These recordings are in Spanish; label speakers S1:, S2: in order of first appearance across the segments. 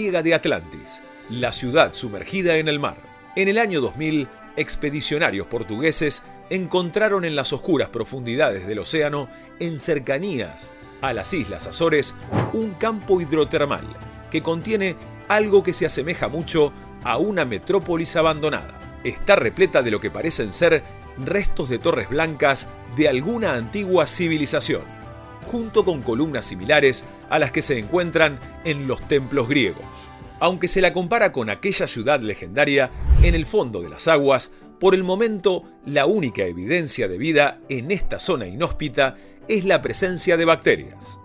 S1: griega de Atlantis, la ciudad sumergida en el mar. En el año 2000, expedicionarios portugueses encontraron en las oscuras profundidades del océano, en cercanías a las Islas Azores, un campo hidrotermal que contiene algo que se asemeja mucho a una metrópolis abandonada. Está repleta de lo que parecen ser restos de torres blancas de alguna antigua civilización, junto con columnas similares a las que se encuentran en los templos griegos. Aunque se la compara con aquella ciudad legendaria, en el fondo de las aguas, por el momento, la única evidencia de vida en esta zona inhóspita es la presencia de bacterias.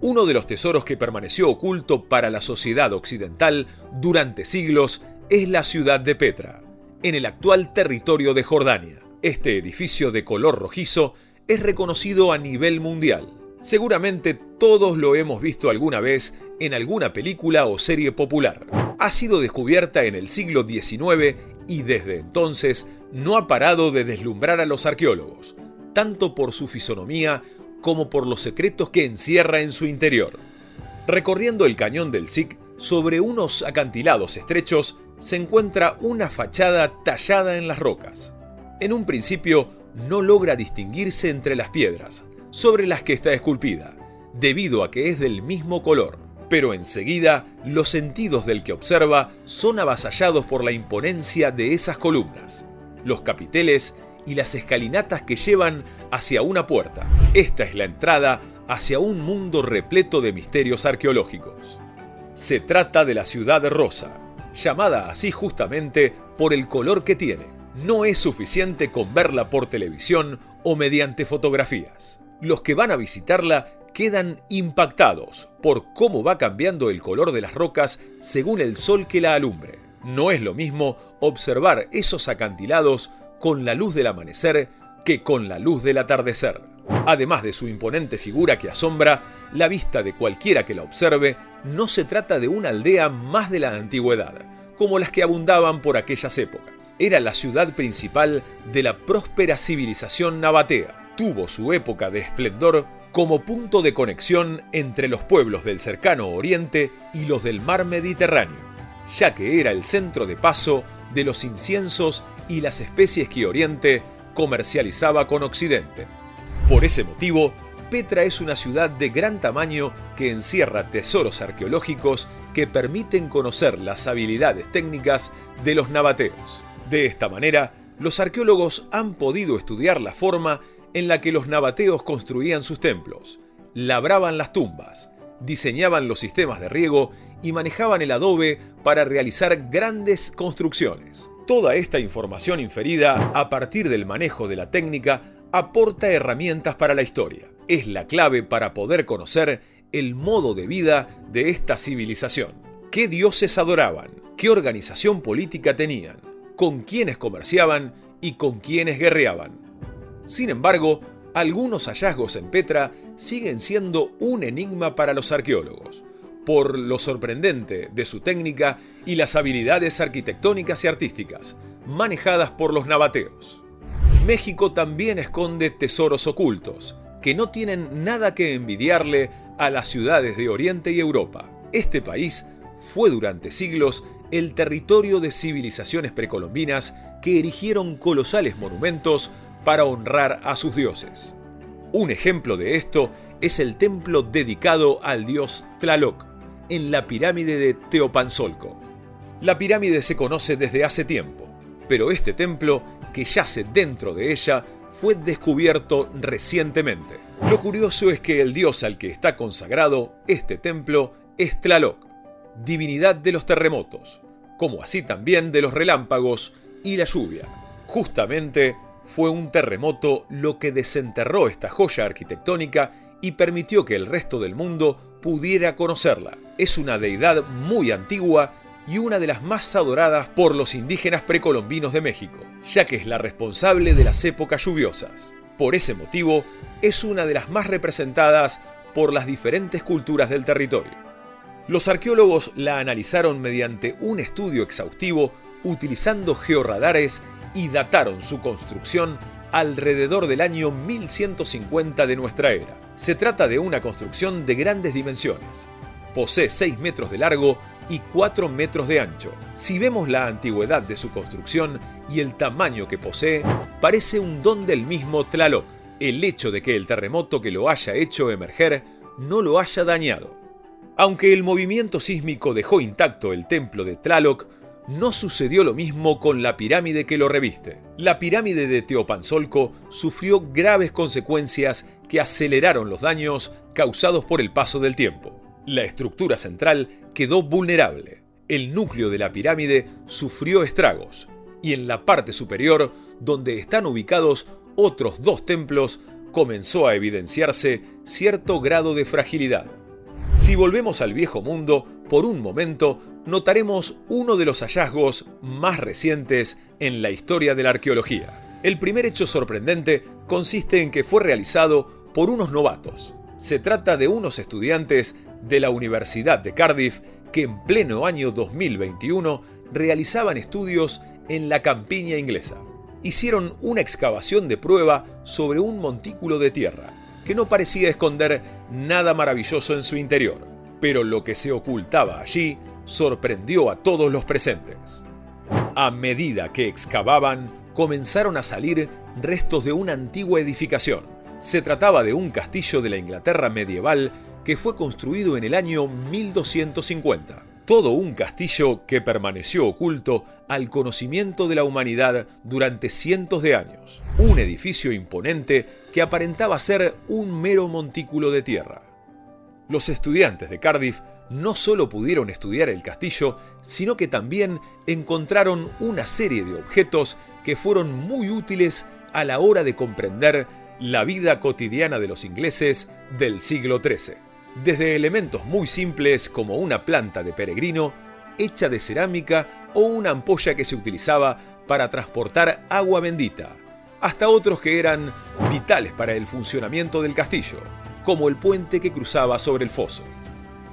S1: Uno de los tesoros que permaneció oculto para la sociedad occidental durante siglos es la ciudad de Petra, en el actual territorio de Jordania. Este edificio de color rojizo es reconocido a nivel mundial. Seguramente todos lo hemos visto alguna vez en alguna película o serie popular. Ha sido descubierta en el siglo XIX y desde entonces no ha parado de deslumbrar a los arqueólogos, tanto por su fisonomía como por los secretos que encierra en su interior. Recorriendo el cañón del Sic, sobre unos acantilados estrechos, se encuentra una fachada tallada en las rocas. En un principio no logra distinguirse entre las piedras sobre las que está esculpida, debido a que es del mismo color, pero enseguida los sentidos del que observa son avasallados por la imponencia de esas columnas, los capiteles y las escalinatas que llevan hacia una puerta. Esta es la entrada hacia un mundo repleto de misterios arqueológicos. Se trata de la ciudad rosa, llamada así justamente por el color que tiene. No es suficiente con verla por televisión o mediante fotografías. Los que van a visitarla quedan impactados por cómo va cambiando el color de las rocas según el sol que la alumbre. No es lo mismo observar esos acantilados con la luz del amanecer que con la luz del atardecer. Además de su imponente figura que asombra, la vista de cualquiera que la observe no se trata de una aldea más de la antigüedad, como las que abundaban por aquellas épocas. Era la ciudad principal de la próspera civilización nabatea. Tuvo su época de esplendor como punto de conexión entre los pueblos del cercano Oriente y los del mar Mediterráneo, ya que era el centro de paso de los inciensos y las especies que Oriente comercializaba con Occidente. Por ese motivo, Petra es una ciudad de gran tamaño que encierra tesoros arqueológicos que permiten conocer las habilidades técnicas de los nabateos. De esta manera, los arqueólogos han podido estudiar la forma en la que los nabateos construían sus templos, labraban las tumbas, diseñaban los sistemas de riego y manejaban el adobe para realizar grandes construcciones. Toda esta información inferida a partir del manejo de la técnica aporta herramientas para la historia. Es la clave para poder conocer el modo de vida de esta civilización. ¿Qué dioses adoraban? ¿Qué organización política tenían? ¿Con quiénes comerciaban y con quiénes guerreaban? Sin embargo, algunos hallazgos en Petra siguen siendo un enigma para los arqueólogos, por lo sorprendente de su técnica y las habilidades arquitectónicas y artísticas manejadas por los nabateos. México también esconde tesoros ocultos, que no tienen nada que envidiarle a las ciudades de Oriente y Europa. Este país fue durante siglos el territorio de civilizaciones precolombinas que erigieron colosales monumentos para honrar a sus dioses. Un ejemplo de esto es el templo dedicado al dios Tlaloc, en la pirámide de Teopanzolco. La pirámide se conoce desde hace tiempo, pero este templo, que yace dentro de ella, fue descubierto recientemente. Lo curioso es que el dios al que está consagrado este templo es Tlaloc, divinidad de los terremotos, como así también de los relámpagos y la lluvia. Justamente fue un terremoto lo que desenterró esta joya arquitectónica y permitió que el resto del mundo pudiera conocerla. Es una deidad muy antigua y una de las más adoradas por los indígenas precolombinos de México, ya que es la responsable de las épocas lluviosas. Por ese motivo, es una de las más representadas por las diferentes culturas del territorio. Los arqueólogos la analizaron mediante un estudio exhaustivo utilizando georradares y dataron su construcción alrededor del año 1150 de nuestra era. Se trata de una construcción de grandes dimensiones. Posee 6 metros de largo y 4 metros de ancho. Si vemos la antigüedad de su construcción y el tamaño que posee, parece un don del mismo Tlaloc. El hecho de que el terremoto que lo haya hecho emerger no lo haya dañado. Aunque el movimiento sísmico dejó intacto el templo de Tlaloc, no sucedió lo mismo con la pirámide que lo reviste. La pirámide de Teopanzolco sufrió graves consecuencias que aceleraron los daños causados por el paso del tiempo. La estructura central quedó vulnerable, el núcleo de la pirámide sufrió estragos, y en la parte superior, donde están ubicados otros 2 templos, comenzó a evidenciarse cierto grado de fragilidad. Si volvemos al viejo mundo, por un momento, notaremos uno de los hallazgos más recientes en la historia de la arqueología. El primer hecho sorprendente consiste en que fue realizado por unos novatos. Se trata de unos estudiantes de la Universidad de Cardiff que en pleno año 2021 realizaban estudios en la campiña inglesa. Hicieron una excavación de prueba sobre un montículo de tierra que no parecía esconder nada maravilloso en su interior, pero lo que se ocultaba allí sorprendió a todos los presentes. A medida que excavaban, comenzaron a salir restos de una antigua edificación. Se trataba de un castillo de la Inglaterra medieval que fue construido en el año 1250. Todo un castillo que permaneció oculto al conocimiento de la humanidad durante cientos de años. Un edificio imponente que aparentaba ser un mero montículo de tierra. Los estudiantes de Cardiff no solo pudieron estudiar el castillo, sino que también encontraron una serie de objetos que fueron muy útiles a la hora de comprender la vida cotidiana de los ingleses del siglo XIII. Desde elementos muy simples como una planta de peregrino, hecha de cerámica o una ampolla que se utilizaba para transportar agua bendita, hasta otros que eran vitales para el funcionamiento del castillo, como el puente que cruzaba sobre el foso.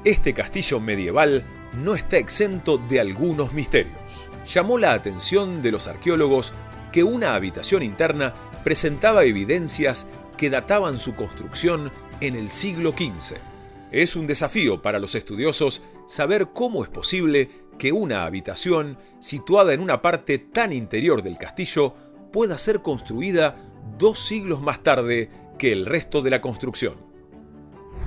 S1: Este castillo medieval no está exento de algunos misterios. Llamó la atención de los arqueólogos que una habitación interna presentaba evidencias que databan su construcción en el siglo XV. Es un desafío para los estudiosos saber cómo es posible que una habitación situada en una parte tan interior del castillo pueda ser construida 2 siglos más tarde que el resto de la construcción.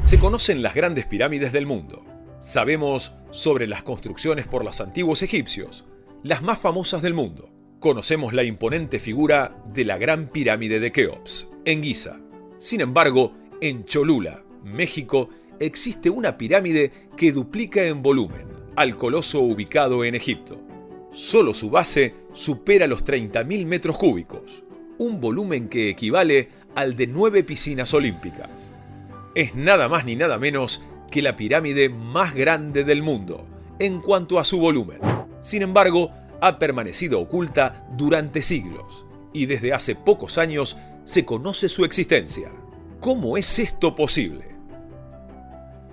S1: Se conocen las grandes pirámides del mundo. Sabemos sobre las construcciones por los antiguos egipcios, las más famosas del mundo. Conocemos la imponente figura de la Gran Pirámide de Keops, en Giza. Sin embargo, en Cholula, México, existe una pirámide que duplica en volumen al coloso ubicado en Egipto. Solo su base supera los 30.000 metros cúbicos, un volumen que equivale al de 9 piscinas olímpicas. Es nada más ni nada menos que la pirámide más grande del mundo en cuanto a su volumen. Sin embargo, ha permanecido oculta durante siglos y desde hace pocos años se conoce su existencia. ¿Cómo es esto posible?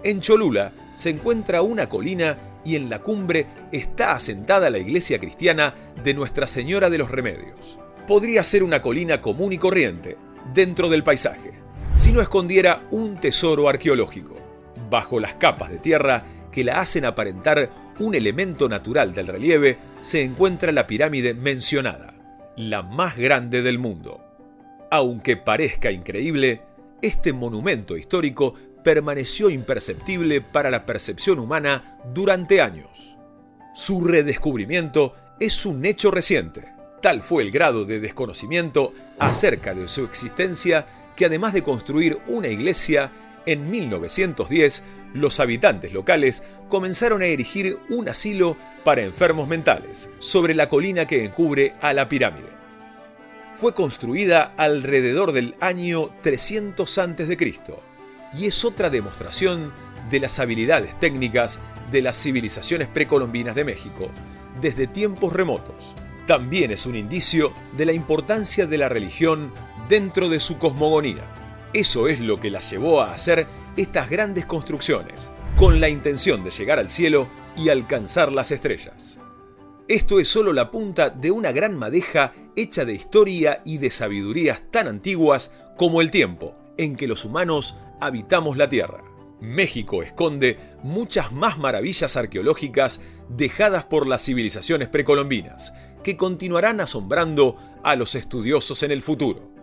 S1: En Cholula se encuentra una colina y en la cumbre está asentada la iglesia cristiana de Nuestra Señora de los Remedios. Podría ser una colina común y corriente dentro del paisaje, si no escondiera un tesoro arqueológico. Bajo las capas de tierra que la hacen aparentar un elemento natural del relieve, se encuentra la pirámide mencionada, la más grande del mundo. Aunque parezca increíble, este monumento histórico permaneció imperceptible para la percepción humana durante años. Su redescubrimiento es un hecho reciente. Tal fue el grado de desconocimiento acerca de su existencia que además de construir una iglesia, en 1910 los habitantes locales comenzaron a erigir un asilo para enfermos mentales sobre la colina que encubre a la pirámide. Fue construida alrededor del año 300 a.C. y es otra demostración de las habilidades técnicas de las civilizaciones precolombinas de México desde tiempos remotos. También es un indicio de la importancia de la religión dentro de su cosmogonía. Eso es lo que las llevó a hacer estas grandes construcciones, con la intención de llegar al cielo y alcanzar las estrellas. Esto es solo la punta de una gran madeja hecha de historia y de sabidurías tan antiguas como el tiempo en que los humanos habitamos la Tierra. México esconde muchas más maravillas arqueológicas dejadas por las civilizaciones precolombinas, que continuarán asombrando a los estudiosos en el futuro.